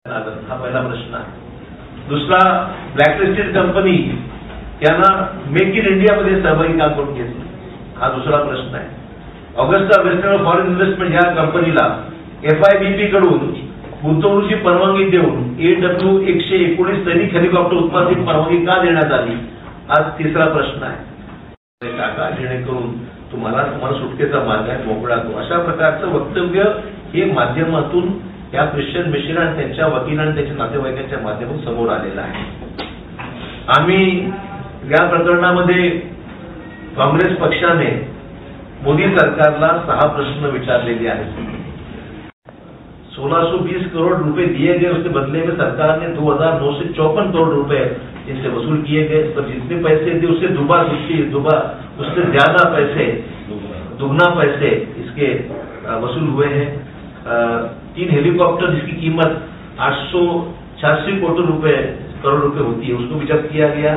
हा पहिला प्रश्न आहे। दुसरा, ब्लॅकलिस्टेड कंपनी यांना मेक इन इंडिया मध्ये सहभागी का करून घेतलं, हा दुसरा प्रश्न आहे। ऑगस्टा वेस्टर्न फॉरेन इन्व्हेस्टमेंट या कंपनीला FIBP कडून गुंतवणुकीची परवानगी देऊन AW119 सैनिक हेलिकॉप्टर उत्पादनाची परवानगी का देण्यात आली, हा तिसरा प्रश्न आहे। टाका जेणेकरून तुम्हाला सुटकेचा मार्ग आहे, मोकळा तो, अशा प्रकारचं वक्तव्य हे माध्यमातून या ख्रिश्चन मिशन आणि त्यांच्या वकील आणि त्यांच्या नातेवाईकांच्या माध्यमातून समोर आलेला आहे। आम्ही या प्रकरणामध्ये काँग्रेस पक्षाने मोदी सरकारला 6 प्रश्न विचारलेले आहेत। 1620 करोड़ रुपए दिए गए, उसके बदले में सरकार ने 2954 करोड़ रुपए इनसे वसूल किए गए। पर जितने पैसे थे उससे उससे ज्यादा पैसे, दुगना पैसे इसके वसूल हुए हैं। 3 हेलीकॉप्टर जिसकी कीमत 886 करोड़ रुपए होती है, उसको भी जब्त किया गया।